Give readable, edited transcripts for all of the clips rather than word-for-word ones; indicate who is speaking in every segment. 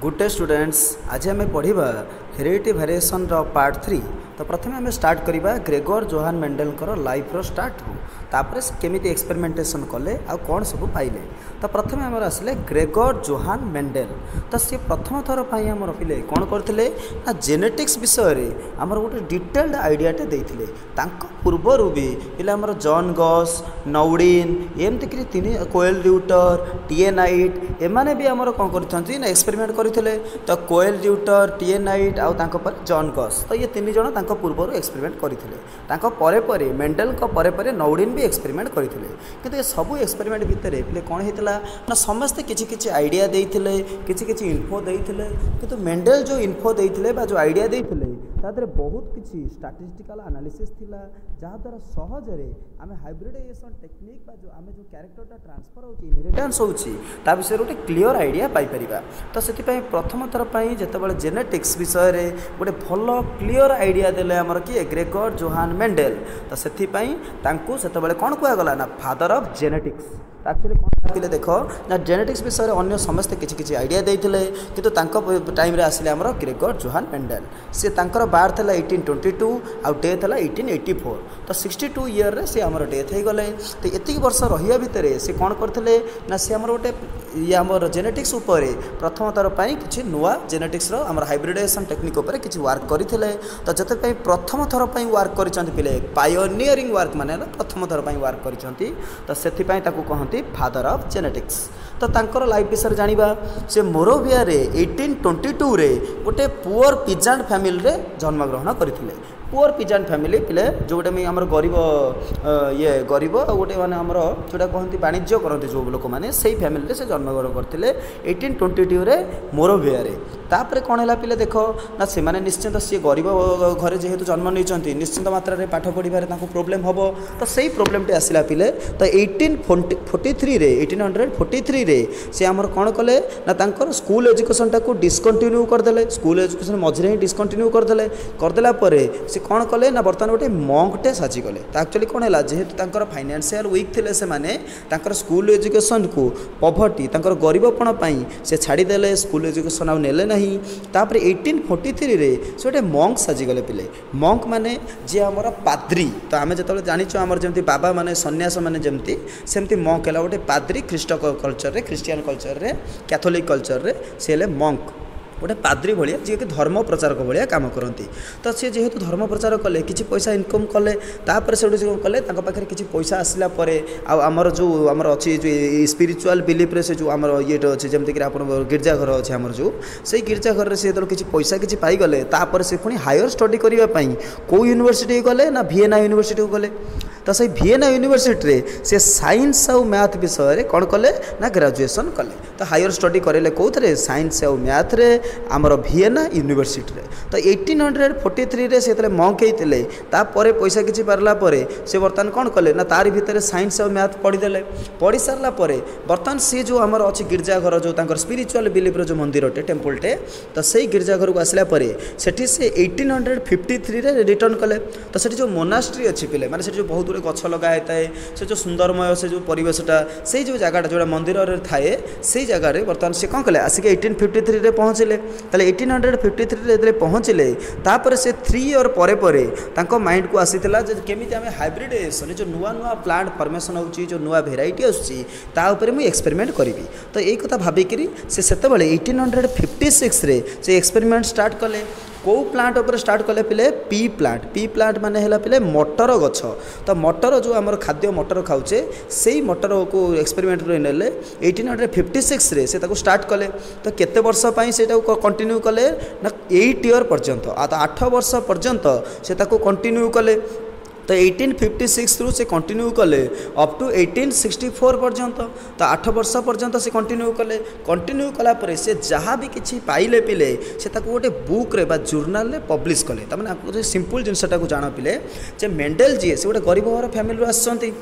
Speaker 1: Good day students. आज आम पढ़ा हेरिडिटी वेरिएशन पार्ट 3। तो प्रथम आम स्टार्ट करवा ग्रेगोर जोहान मेंडेल लाइफ रो स्टार्ट हो तापर केमी एक्सपेरिमेंटेशन कले आ कौन सब पाइले। तो प्रथम आम आसले ग्रेगोर जोहान मेंडेल। तो सी प्रथम थर पर आम पिले कौन करते ना जेनेटिक्स विषय में आमर गोटे डिटेल्ड आइडियाटे देते। पूर्वर भी पिला आमर जॉन गॉस नौडिन एमती तीन कोएल ड्यूटर टीए नाइट एमाने भी आमर कौन करते ना एक्सपेरिमेंट करते। तो कोएल ड्यूटर टीए नाइट आउ जॉन गॉस तो ये तीन जन पूर्वर एक्सपेरिमेंट करते। मेंडेल परे नौडिन भी एक्सपेरिमेंट करते। किंतु ये सब एक्सपेरिमेंट भितर पे कौन होता ना समस्ते किसी आइडिया देते किसी इनफो देते। किंतु मेंडेल जो इनफो देते जो आइडिया देते तादरे बहुत किसी स्टैटिस्टिकल एनालिसिस थिला जहाँद्वारा सहजरे आम हाइब्रिडाइजेशन टेक्निक जो आम जो कैरेक्टरटा ट्रांसफर हो इनहेरिटेंस होता विषय गोटे क्लीयर आइडिया पाइपर। तो से प्रथम थर पर जितेबाला जेनेटिक्स विषय में गोटे भल क्लीयर आइडिया देले आमर किए ग्रेगोर जोहान मेंडेल। तो से कौन कहगला ना फादर ऑफ जेनेटिक्स। एक्चुअली कौन देख ना जेनेटिक्स विषय अन्य समस्ते किसी आइडिया देते किंतु टाइम रे आसिले आमर ग्रेगोर जोहान मेंडेल। सी बार्थ है 1822 आउ डेथ है 1884। तो 62 ईयर रे सी आमर डेथ हो गले। तो एतिक वर्ष रहिया भितर से कौन करते ना सी आमर गोटे ये आमर जेनेटिक्स उपर प्रथम थर पर किसी नुआ जेनेटिक्स आमर हाइब्रिडाइजेशन टेक्निक उपर किसी वर्क करते। तो जो प्रथम थर पर वर्क कर पिले पायोनियरिंग वर्क माने प्रथम थर पर वर्क कर तो से कहती फादर ऑफ जेनेटिक्स। तो तांकर लाइफ विषय जानिबा से मोरोविया रे 1822 रे गोटे पुअर पिजांट फैमिली रे जन्मग्रहण करथिले। पुअर पिजांट फैमिली पिले जोटे में आमर गरीब ये गरीब गोटे माने आमर जोटा कहती वाणिज्य करते जो लोक मैंने से फैमिली से जन्मग्रहण करते 1822 रे मोरोविया रे। तापर कौन है पिले देख ना से माने निश्चिंत सी गरीब घरे जेहेतु जन्म नहीं निश्चिंत मात्रा रे पाठ पढ़ार प्रोब्लेम हम। तो सही प्रोब्लेमटे आसला पिले। तो 1843 रे से आमर कौन कले ना तांकर स्कूल एजुकेशन टाक डिस्कंटिन्यू करदे। स्कूल एजुकेशन मझे ही डिस्कंटिन्यू करदेला से कौन कले ना बर्तमान गोटे मंकटे साजिगले। तो एक्चुअली कौन है जेहेतु फाइनेंशियल वीक थे से स्कूल एजुकेशन को पॉवर्टी गरीबपण से छाड़ीदे स्कूल एजुकेशन आउ नेले नहीं। तापर 1843 रे से गोटे मंक साजिगले पिले। मंक माने जी आमर पाद्री। तो आम जो जानी आमर जमी बाबा माने सन्यास माने जमती सेमती मंक है गोटे पाद्री ख्रीष्ट कल्चर रे क्रिश्चियन कल्चर रे कैथोलिक कल्चर रे से मंक गोटे पाद्री भाया जी कि धर्म प्रचारक भाया काम करती। तो सी जेहेतु धर्म प्रचार कले किसी पैसा इनकम कले तापर से कले पाखे किसी पैसा आसला आमर जो आमर अच्छी स्पिरिचुअल बिलीफ रे से जो आमर ये अच्छे जमीक आप गिरजाघर अच्छे आमर जो से गिरजाघर से जो किसी पैसा किसी पाईगले तापर से पुणी हायर स्टडी करने कौ यूनिवर्सिटी गले ना भिएना यूनिवर्सिटी को गले। तो से भिएना यूनिवर्सिटी रे से साइंस आउ मैथ विषय कौन कले ना ग्रेजुएशन कले। तो हायर स्टडी करेले कौन साइंस आउ मैथ रे आमर भिएना यूनिवर्सिटी रे। तो 1843 रे से मंक होते तापर पैसा किसी पारला से बर्तमान कौन कले ना तार भितर साइंस और मैथ पढ़ीदे। पढ़ी सारा बर्तमान सी जो आमर अच्छी गिरजाघर जो स्पिरिचुअल बिलीफ जो मंदिरटे टेम्पलटे तो से गिरजाघर को आसला सेठी से 1853 रे रिटर्न कले। तो से जो मोनास्ट्री अच्छी पिले माने जो बहुत गुड़े गछ लगा होता है से जो सुंदरमय से जो परिवेशटा से जो जगहटा जो मंदिर थाए से जगह बर्तमान से कौन कले आसिक 1853 रे पहुँचले। ताले 1853 रे पहुँचले तापर से 3 ईयर पर माइंड को आसीला केमी आम हाइब्रिडाइजेशन जो नुआ नुआ प्लांट फॉर्मेशन होची जो नुआ भेराइटी आसूची ता ऊपर मुझे एक्सपेरिमेंट करी। तो यही कथा भाविकी से 1856 रे से एक्सपेरिमेंट स्टार्ट कले। कौ प्लांट उपर स्टार्ट कले पिले पी प्लांट माने है पिले मटर गछ। तो मटर जो आमर खाद्य मटर खाऊे से मटर को एक्सपेरिमेंट ने 1856 रे से स्टार्ट कले। तो केते वर्ष से कंटिन्यू कले ना 8 ईयर पर्यंत 8 वर्ष पर्यंत से कंटिन्यू कले। तो 1856 रु से कंटिन्यू कले अप टू 1864 पर्यंत। तो 8 वर्ष पर्यंत से कंटिन्यू कले। कंटिन्यू कला से जहाँ भी किसी पाइले पिले से गोटे बुक रे बा जर्नाल रे पब्लिश कले। तमें सिंपल जिनटा को जान पिले जे मेंडेल जी से गोटे गरीब घर फैमिली आसती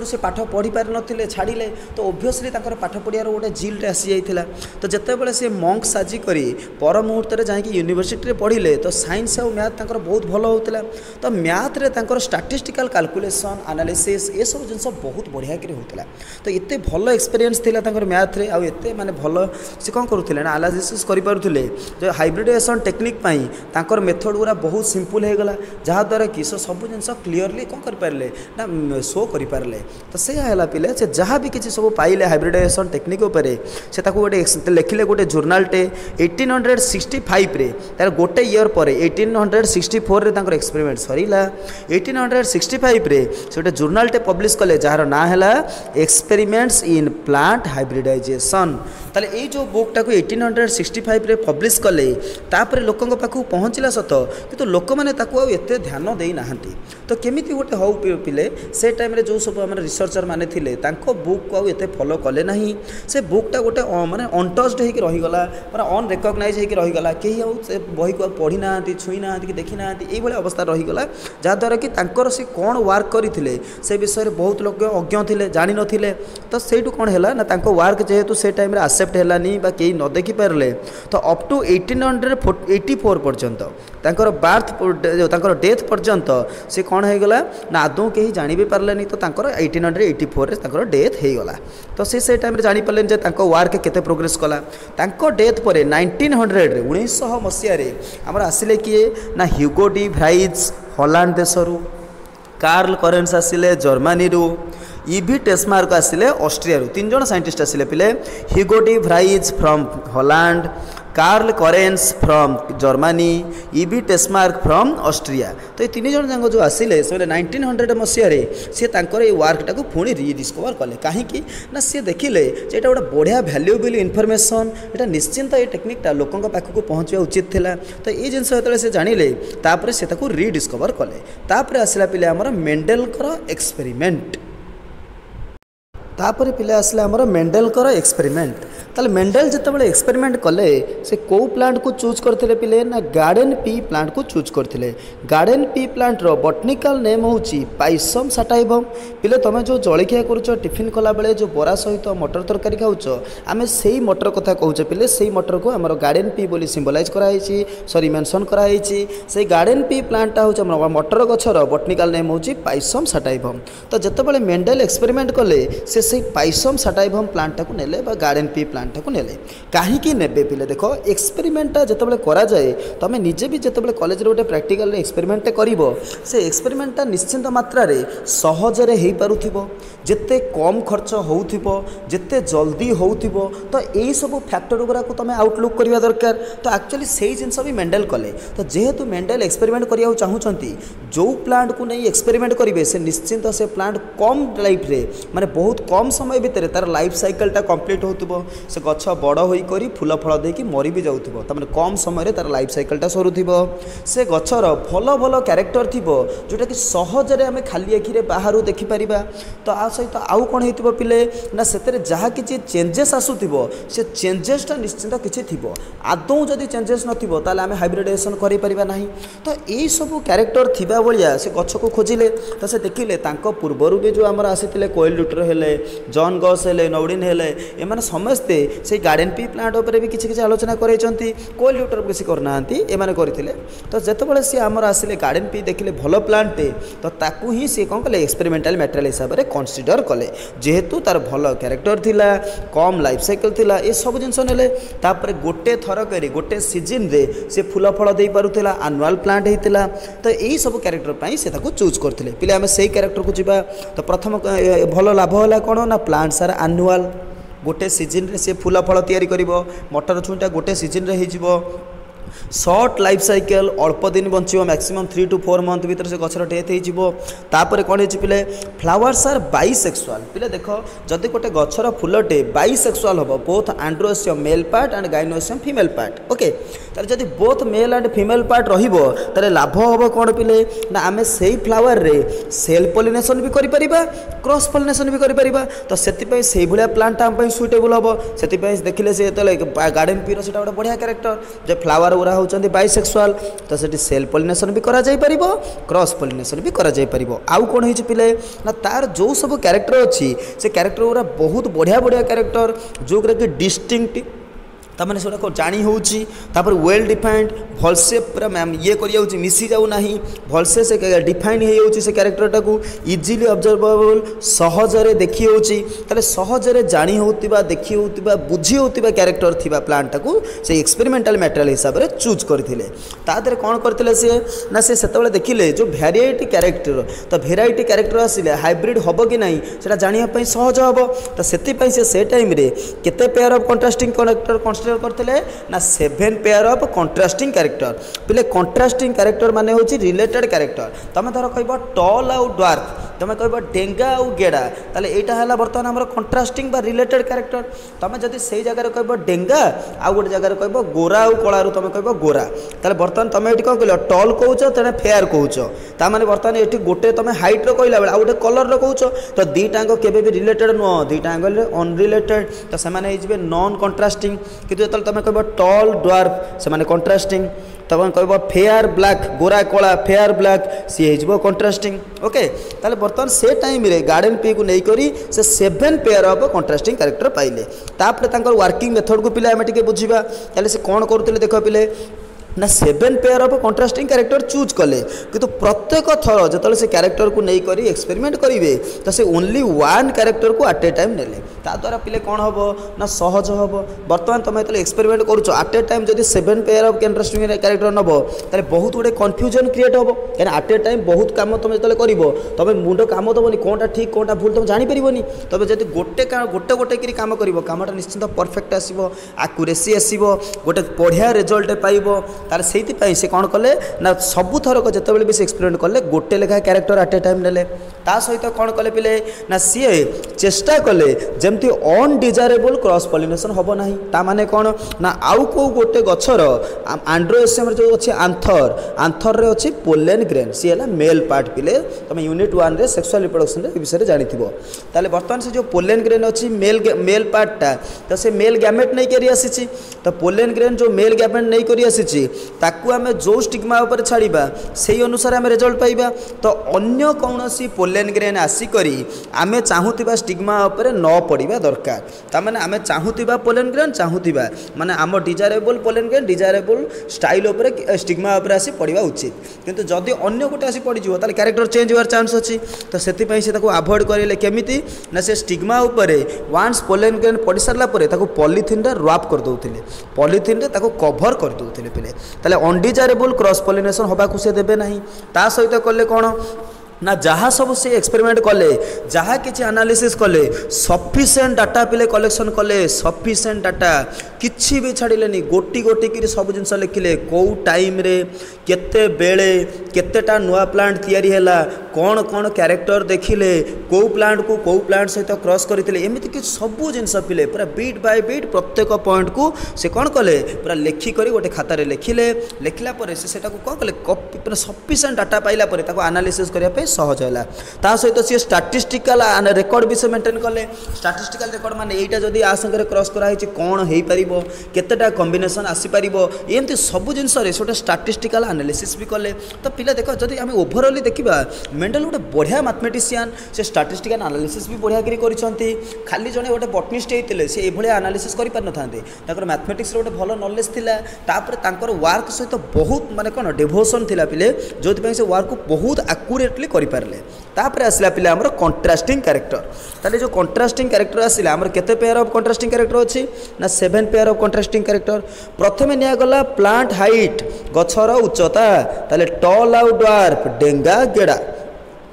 Speaker 1: से पाठ पढ़ी पार नथिले छाड़िले। तो ओब्वियसली पाठ पढ़ियार गोटे जिल्टे आसी जाइथिला। तो जितेबाला से मंक साजी करी पर मुहूर्त में जाकि यूनिवर्सिटी पढ़िले तो साइंस और मैथ बहुत भल होता। तो मैथ रे स्टाटिस्टिकल कैलकुलेशन एनालिसिस ये सब जिन बहुत बढ़िया कि होता तो एत भल एक्सपीरियंस था मैथ रे आते माने भल से कौन करुले ना एनालिसिस करें जो हाइब्रिडाइजेशन टेक्निक तांकर मेथड गुरा बहुत सिंपल हो गला जहाँद्वारा कि सब जिन क्लीयरली कौन करें ना शो करें तो से है पे से जहाँ भी किसी सब पाइले हाइब्रिडाइजेशन टेक्निक उपरे से गोटे लिखिले गोटे जर्नालटे 1865 रे तार गोटे ईयर पर 1864 रे तांकर एक्सपेरिमेंट सरीला 1865 रे से गोटे जर्नालटे पब्लिश कले जार ना है एक्सपेरिमेंट्स इन प्लांट हाइब्रिडाइजेशन ताले ये जो बुकटा को 1865 रे पब्लिश कले तापर लोकों पाखु पहुँचला सत कि लोक मैंने एते ध्यान दे नाहांती तो केमिति गोटे हौ पिले से टाइम रे जो सब आम रिसर्चर माने थिले तांको बुक को एते फॉलो कले नहीं से बुकटा गोटे माने अनटच्ड होइके रहीगला माने अनरिकग्नाइज होइके रहीगला केही आउ से बही को पढ़ी नाहांती छुई नाहांती कि देखी नाहांती एई भली अवस्था रहीगला जहाँद्वारा कि तांकर से कौन वर्क करथिले से विषय बहुत लोक अज्ञ थिले जानि नथिले तो सेठू कौन हैला ना तांको वर्क जेहेतु से टाइम रे एक्सेप्ट हैलानी बा केही न देखि पारले तो अप टू 1884 पर्यंत तांकर बार्थ तांकर डेथ पर्यंत से कौन हो गला ना आदौ कहीं जानी भी पारलेनी तो तांकर 1884 रे तांकर डेथ हो गला तो से टाइम रे जानी पारलेन जे तांको वर्क केते प्रोग्रेस कला तांको डेथ पर 1900 रे 1900 मसिया रे हमर आसिले किए ना ह्यूगो डी व्राइज हॉलैंड देशरू कार्ल करेंस आसिले जर्मनी रू ईवी टेस्मार्क आसिले ऑस्ट्रिया रू 3 जण साइंटिस्ट आसिले पिले Hugo de Vries from Holland Carl Correns from Germany E V Tschermak from Austria तो ये 3 जण जांग जो आसिले से 1900 मसिया रे से तांकर ए वर्कटा को पुणी रिडिस्कवर कले कहीं ना सी देखिले जे एटा गोटे बढ़िया वैल्यूएबल इनफॉरमेशन एटा निश्चिंत ये टेक्निकटा लोकों पाखक पहुँचा उचित थिला तो ये जिनस जो से जानिले तापर से ताको रिडिस्कवर कले तापर आसला पिले हमर मेंडेलकर एक्सपेरिमेंट तापर पिले आसले हमर मेंडेलकर एक्सपेरिमेंट ताले मेंडेल जितेबाला एक्सपेरिमेंट कले से कौ प्लांट को चूज करते पिले ना गार्डन पी प्लांट को चूज करते गार्डन पी प्लांट रो बॉटनिकल नेम होची पाइसम सटाइवम पिले तुम जो जलखिया करुच टिफिन कला बेले जो बरा सहित मटर तरकारी खाऊच आम से मटर कथा कहूचे पिले से मटर को आम गार्डन पी बोली सिम्बलाइज कराई सॉरी मेंशन कराई से गार्डन पी प्लांटा हूँ मटर गछर बॉटनिकल नेम होची पाइसम सटाइवम तो जितेबाला मेंडेल एक्सपेरिमेंट कले से पाइसम सटाइवम प्लांटा को नेले बा गार्डन पी प्लांट को नेले कहीं नेबे पिले देख एक्सपेरिमेंटा जितेबाला करा जाए तुम निजे भी जितेबाला कॉलेज रे गोटे प्रैक्टिकल एक्सपेरिमेंट करिवो से एक्सपेरिमेंटा निश्चिंत मात्रा रे सहजरे हेई पारुथिबो जिते कम खर्च होउथिबो जिते जल्दी होउथिबो तो यही सब फैक्टर गुरा को तुम आउटलुक करवा दरकार तो एक्चुअली सही जिनस भी मेंडेल कले तो जेहेतु मेंडेल एक्सपेरिमेंट करिया चाहूँगी जो प्लांट को नहीं एक्सपेरिमेंट करेंगे से निश्चिंत से प्लांट कम लाइफ रे माने बहुत कम समय भितर तार लाइफ साइकिलटा कंप्लीट होतुबो से गछ बड़ होई फूल फल देकी मरी भी जाउथुबो तमाने कम समय रे तार लाइफ साइकिलटा सरुथिबो से गछर भल भल क्यारेक्टर थिबो जोटा कि सहजरे आमे खाली आखिरे बाहरु देखि परिबा तो आ सहित आउ कोन हेतिबो पिले ना सेतरे जहा किछि चेंजेस आसुथिबो से चेंजेसटा निश्चित किछि थिबो आदौ जदि चेंजेस नथिबो ताले आमे हाइब्रिडाइजेशन करि परिबा नाही तो एई सब क्यारेक्टर थिबा बलिया से गछ को खोजिले तो से देखिले तांको पूर्वरु भी जो हमर आसीतिले कोयल लुटर हेले जॉन गॉस हेले नौडिन हेले एमाने समस्ते से गार्डन पी प्लांट उपर भी किसी आलोचना करैछंती कोयल लुटर किसी करनांती एमाने करथिले तो जेतेबेले से हमर आसिले गार्डन पी देखिले भलो प्लांटे तो ताकू ही से कोन कले एक्सपेरिमेंटल मटेरियल हिसाब रे कंसीडर कले जेहेतु तार भलो कैरेक्टर थिला कम लाइफ साइकिल थिला ए सब जिंस नेले तापर गोटे थर करी गोटे सीजन रे से फूल फल दे पारुथिला एनुअल प्लांट हेतिला तो एही सब कैरेक्टर पई से ताकू चूज करथिले पिले हम सेही कैरेक्टर को जिबा तो प्रथम भलो लाभ होला कोन ना प्लांट्स आर एनुअल गोटे सीजन रे से फूल फल तैयारी करिवो मटर छुंटा गोटे सीजन रे हिजिवो सर्ट लाइफ साइकिल अल्प दिन बंचो मैक्सिमम 3 to 4 मंथ भीतर से गछर डेथ होपर कौन हो पिले फ्लावर्स आर बाइसेक्सुअल पिले देख जदि गोटे गछर फुलटे बाइसेक्सुअल हम both androecium male part and gynoecium female part okay तार जदि both male and female part रहिबो तारे लाभ हम कौन पिले ना आम से फ्लावर रे सेल्फ पॉलिनेशन भी करि परिबा क्रॉस पॉलिनेशन भी करि परिबा तो सेति से भलिया प्लांट आम सुइटेबल हम से देखिले से गार्डन पीर से गोटे बढ़िया कैरेक्टर जो फ्लावर गुरा होचंदी बाइसेक्सुअल तो सेठी सेल्फ पॉलिनेशन भी करा जाई परिबो क्रॉस पॉलिनेशन भी करा जाई परिबो आउ कोन होई पिले ना तार जो सब कैरेक्टर अछि से कैरेक्टर गुरा बहुत बढ़िया बढ़िया कैरेक्टर जो कि डिस्टिंक्ट ताने से जाणी होपर वेल डिफाइंड भलसे पूरा ये कर मिसी जाऊना भलसे से डिफाइन हो से क्यारेक्टर टाक इजिली ऑब्जर्वेबल सहजरे देखी होते सहजरे जाणी होता देखी होता बुझी होता क्यारेक्टर थी प्लांट टाक से एक्सपेरिमेंटल मटेरियल हिसाब से चूज करते तादे कौन करते सी ना से देखिले जो भेराइटी क्यारेक्टर तो भेराइटी क्यारेक्टर आसिले हाइब्रिड हम कि नहीं से जानापी सहज हम तो से टाइम केते pair of contrasting character consider करते ना 7 पेयर ऑफ कंट्रास्टिंग कैरेक्टर पिले कंट्रास्टिंग कैरेक्टर माने होची रिलेटेड कैरेक्टर तुम धर कह टॉल आउ ड्वार्फ तुम कह डेंगा आउ गेड़ा ताले एटा हला बर्तमान हमर कंट्रास्टिंग बा रिलेटेड कैरेक्टर तुम जदि से जगह कह डेंगा आ गोटे जगह कह गोरा आउ कलारू तुम कह गोरा ताले बर्तमान तुम ये कौन कह टॉल कहूच तेरे फेयर कहूच ताने बर्तमान ये गोटे तुम हाइट कहला बेले आ गोटे कलर कहूच तो दुईटाक केबे भी रिलेटेड नुह दुईटाक अनरिलेटेड तो से नॉन कंट्रास्टिंग किंतु जो तुम कह टॉल ड्वार्फ से कंट्रास्टिंग तुम कह फेयर ब्लैक गोरा कला फेयर ब्लैक सी हो कंट्रास्टिंग ओके ताले बर्तमान से टाइम रे गार्डन पी को लेकर से 7 पेयर ऑफ कंट्रास्टिंग कैरेक्टर पाइले तापर वर्किंग मेथड को पिले आम टे बुझा ताले से कौन करते देख पिले ना 7 pair of contrasting character choose कले किंतु प्रत्येक थर जो से कैरेक्टर को नहीं करी एक्सपेरिमेंट करेंगे तो से ओनली 1 कैरेक्टर को एट ए टाइम नेले द्वारा पिले कौन हम ना सहज हम बर्तमान तुम जो एक्सपेरिमेंट करुच एट ए टाइम जब 7 पेयर ऑफ कंट्रास्टिंग कैरेक्टर नब तो बहुत गुटे कन्फ्यूजन क्रिएट हम कहीं एट ए टाइम बहुत कम तुम जो कर तुम मुंड कम दबनी कौनटा ठीक कौनटा भूल तुम जापर तुम जब गोटे गोटे कि कम कर कमटा निश्चिंत परफेक्ट आसो आक्यूरेसी आसो गोटे बढ़िया रिजल्ट पाइब तार से कौन कले ना सबू थरक जिते भी से एक्सपेरिमेंट कले गोटे लेखा कैरेक्टर एट ए टाइम नेले ता सहित कौन कले पिले ना सी चेष्टा कले जमती अनडिजायरेबल क्रॉस पॉलिनेशन हम ना ता माने कौन ना आउ को गोटे गछर आंड्रोएसियम जो अच्छे आंथर रे अच्छी पोलेन ग्रेन सी है मेल पार्ट पिले तुम यूनिट 1 रे सेक्सुअल रिप्रोडक्शन विषय जानी ताले बर्तमान से जो पोलेन ग्रेन अच्छी मेल पार्टा तो से मेल गैमेट नहीं करी आसी तो पोलेन ग्रेन जो मेल गैमेट नहीं करी आसी ताकू आमे जो स्टिग्मा ऊपर छाड़िबा सेही अनुसार आमे रिजल्ट पाइबा तो अन्य कौनसी पोलेन ग्रेन आसिकरी आमे चाहूतिबा स्टिग्मा ऊपर न पड़िबा दरकार तामाने आमे चाहूतिबा पोलेन ग्रेन चाहूतिबा माने आम desirable pollen grain desirable style ऊपर स्टिग्मा ऊपर आसी पड़िबा उचित किंतु जदि अन्य गोटे आसी पड़ जिवो ताले कैरेक्टर चेंज होवार चांस अछि तो सेति पई से ताकू अवॉइड करिले केमिति ना से स्टिग्मा ऊपर वांस पोलेन ग्रेन पड़ सारला परे ताकू पॉलिथिन रे रैप कर दोथिले पॉलिथिन रे ताकू कवर कर दोथिले पिले ताले अनडिजायरेबल क्रॉस पॉलिनेशन होबा को से देबे नहीं ता सहित कले कौन ना जहाँ सब से एक्सपेरिमेंट कले जहाँ किसी एनालिसिस कले सफिशिएंट डाटा पिले कलेक्शन कले सफिशिएंट डाटा किछि भी छाड़िलेनी गोटी गोटी कि सब जिनस लिखिले कौ टाइम रे केते बेले केतेटा नुआ प्लांट तैयारी हैला कौन कौन कैरेक्टर देखिले कौ प्लांट को कौ प्लांट सहित क्रॉस करथिले एमिति कि सब जिनस पिले पूरा बीट बाय बीट प्रत्येक पॉइंट को से कौन कले पूरा लेखि करी गोटे खाता रे लिखिले लिखला परे से सेटा को कौन कले कॉपी पूरा सफिशिएंट डाटा पाइला परे ताको एनालिसिस करिया पे सहज है ता सहित सी स्टाटिस्टिकल रेकर्ड भी से मेंटेन कले स्टाटिस्टिकल रेकर्ड माने एटा जदी आ संगे क्रॉस करा हिची कोन हेई परिबो केतेटा कॉम्बिनेशन आसी परिबो एमती सब जिनस रे सोटा स्टाटिस्टिकल एनालिसिस भी कले तो पिला देखो जदी हम ओवरऑल देखिबा मेंडल गोटे बढ़िया मैथमेटिशियन से स्टाटिस्टिकल एनालिसिस भी बढ़िया करी करिसंती खाली जने गोटे बॉटनिस्ट हेतिले से ए भलिया एनालिसिस करि पार नथांते ताकर मैथमेटिक्स रे गोटे भलो नॉलेज थिला तापर तांकर वर्क सहित बहुत माने कोन डिवोशन थिला पिले जोति पई से वर्क को बहुत एक्यूरेटली करि पारले तापर आसला पिले हमर कंट्रास्टिंग कैरेक्टर ताले जो कंट्रास्टिंग कैरेक्टर आसला हमर केते पेयर ऑफ कंट्रास्टिंग कैरेक्टर अछि ना 7 पेयर ऑफ कंट्रास्टिंग कैरेक्टर प्रथमे निया गला प्लांट हाइट गछर उच्चता ताले टॉल आउ ड्वार्फ डेंगा गेड़ा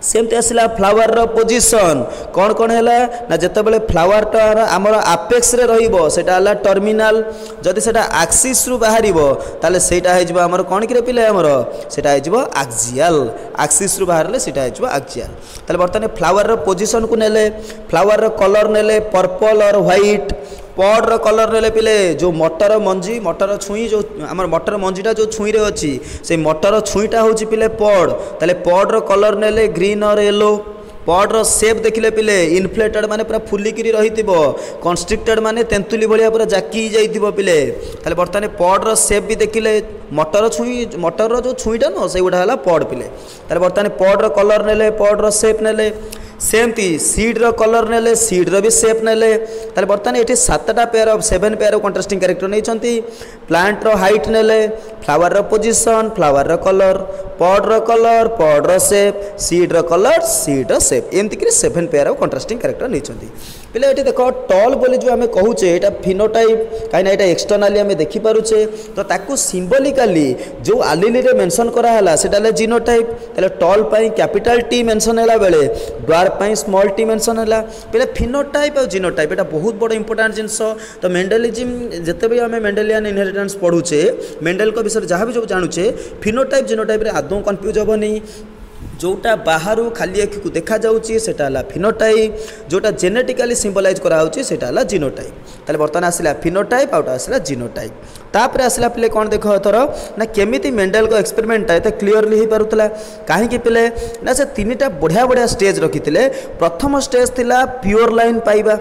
Speaker 1: सेमती आसला फ्लावर रो पोजीशन कौन कौन है ना जिते बड़े फ्लावर टा आमर आपेक्स रे रहिबो सेटा हला टर्मिनाल जदि सेटा एक्सिस रु बाहरिबो ताले सेटा हे जिवो हमर कोन कि पिले हमर सेटा हे जिवो एक्सियल एक्सिस रु बाहरले सेटा हे जिवो एक्सियल ताले बर्तने फ्लावर रो पोजीशन को नेले फ्लावर रो कलर नेले पर्पल और व्हाइट पॉड रो कलर नेले पिले जो मटर मंजी मटर छुई जो आमर मटर मंजीटा जो छुई रे अछि से मटर छुईटा होची पिले पॉड ताले पॉड रो कलर नेले ग्रीन और येलो पॉड रो शेप देखिले पिले इनफ्लेटेड माने पूरा फुलिकी रहितिबो कन्स्ट्रिक्टेड माने तेंतुली भलिया पूरा जाकी जाइतिबो पिले ताले बर्तने पॉड रो शेप भी देखिले मटर रो जो छुईटा न से गुडा हला पॉड पिले ताले बर्तने पॉड रो कलर नेले पॉड रो शेप नेले सेमती सीड्र कलर नेले सीड्र भी सेप नेले ताले बर्तमान ये 7टा pair of 7 pair of contrasting character नहीं प्लांट रो हाइट नेले फ्लावर रो पोजीशन फ्लावर रो कलर पॉड रो शेप सीड रो कलर सीड रो शेप एमती कि 7 पेयर ऑफ कंट्रास्टिंग कैरेक्टर नहीं पिले ये देख टॉल बोली जो आम कहूचे यहाँ फिनोटाइप कहीं यहाँ एक्सटर्नाली आम देखिपारे तो ताकू सिंबलिकाली जो आलिली मेंशन कराला से जीनोटाइप ताले tall pea capital T mention है बेले dwarf pea small T mention है पे फिनोटाइप और जीनोटाइप यहाँ बहुत बड़ इंपोर्टेंट जिनस तो मेंडेलिज्म जिते भी आम मेंडेलियन इनहेरिटेंस पढ़ुचे मेंडेल को विषय जहाँ भी जो जानूचे फिनोटाइप जीनोटाइप आदौ कन्फ्यूज हेनी जोटा बाहर खाली आखि को देखा जाउची सेटा हला फिनोटाइप जोटा जेनेटिकली सिंबलाइज करा होची सेटा हला जीनोटाइप ताले बर्तमान आसिला फिनोटाइप आउट आसिला जीनोटाइप तापर आसिला पिले कोन देखो एथर ना केमिति मेंडेल को एक्सपेरिमेंट एते क्लियरली ही पारुतला काहे कि पिले ना से तीनटा बढ़िया बढ़िया स्टेज रखितिले प्रथम स्टेज थिला प्योर लाइन पाइबा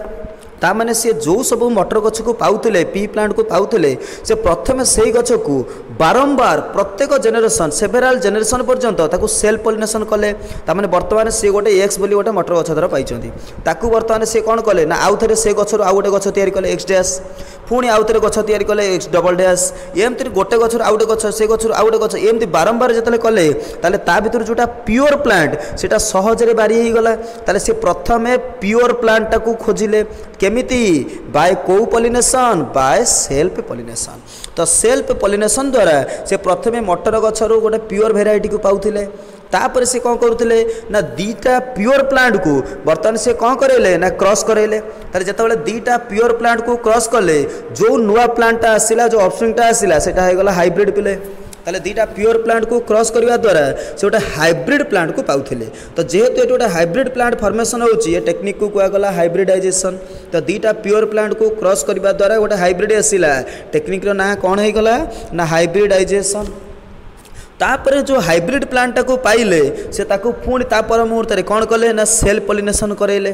Speaker 1: ता माने से जो सब मटर गछ को पाउथिले पी प्लांट को पाउथिले से प्रथम से गछ को बारंबार प्रत्येक जेनेरेशन सेवेराल जेनेरेशन पर्यंत ताकू सेल्फ पॉलिनेशन कले ता माने वर्तमान से गोटे एक्स बोली गोटे मटर गछ धर पाइछंती ताकू वर्तमान से कोन कले ना आउ थरे से गछ आउ गोटे गछ तयारी कले एक्स डैश पुणी आउ थरे गछ तयारी कले एक्स डबल डैश एमती गोटे गछ आउ गोटे गछ से गछ आउ गोटे गछ एमती बारंबार जतले कले ताले ता भितर जोटा प्योर प्लांट सेटा सहज रे बारी ही गला ताले से प्रथमे प्योर प्लांट टाकू खोजिले केमिति बाय को पॉलिनेशन बाय सेल्फ पॉलिनेशन तो सेल्फ पॉलिनेशन द्वारा से प्रथमे मटर गछरो गोटे प्योर वेराइटी को पाउथिले तापर से कौन करुले ना दीटा प्योर प्लांट को बर्तमान से कौन करेले ना क्रॉस करेले तारे जतबेले दीटा प्योर प्लांट को क्रॉस कले जो नुआ प्लांटा आसिला जो ऑफस्प्रिंगटा आसिला सेटा हे गला हाइब्रिड पिले ताले दीटा प्योर प्लांट को क्रॉस करवा द्वारा से गोटे हाइब्रिड प्लांट को पाउथिले तो जेहेतु ये गोटे हाइब्रिड प्लांट फॉर्मेशन होची ये टेक्निक को कुआ गला हाइब्रिडाइजेशन तो दीटा प्योर प्लांट को क्रॉस करवा द्वारा गोटे हाइब्रिड आसिला टेक्निक रो ना कोन हे गला ना हाइब्रिडाइजेशन तापर जो हाइब्रिड प्लांट को पाइले से ताको पुणी तापर मुहूर्त रे कोन कले ना सेल्फ पॉलिनेशन करेले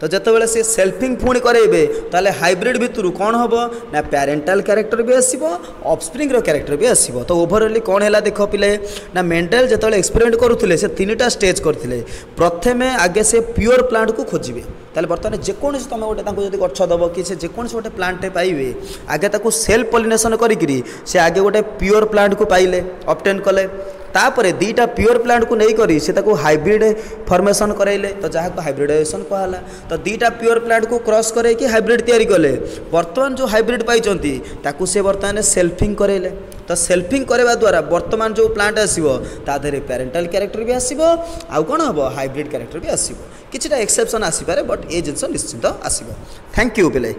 Speaker 1: तो जितेबाला से सेल्फिंग पुणी करेबे ताले हाइब्रिड भितर कौन हम ना पेरेंटाल कैरेक्टर भी आसो ऑफस्प्रिंग रो कैरेक्टर भी आसो तो ओवरअली कौन है देख पिले ना मेंडेल जितेबाला एक्सपेरिमेंट करुले से 3टा स्टेज करते प्रथमे आगे से प्योर प्लांट को खोजे ताले बर्तमान जेकोसी तुम गोटे जब गछ दब कि से जेकोसी गोटे प्लांट पाइबे आगे ताको सेल्फ पॉलिनेशन करी से आगे गोटे प्योर प्लांट को पाइले ऑब्टेन कले तापरे दीटा प्योर प्लांट को नहीं करी से ताको हाइब्रिड फॉर्मेशन कराइले तो जहाँ को हाइब्रिडाइजेशन कहला तो दीटा प्योर प्लांट को क्रॉस करे कि हाइब्रिड तैयारी कले वर्तमान जो हाइब्रिड पाइचंती ताकू से वर्तमान सेल्फिंग कराइले तो सेल्फिंग करवा द्वारा वर्तमान जो प्लांट आसीबो ता देरे पेरेंटाल कैरेक्टर भी आसीबो आउ कोन हबो हाइब्रिड कैरेक्टर भी आसीबो किछटा एक्सेप्शन आसी पारे बट ए जिंस निश्चित आसीबो थैंक यू पिले।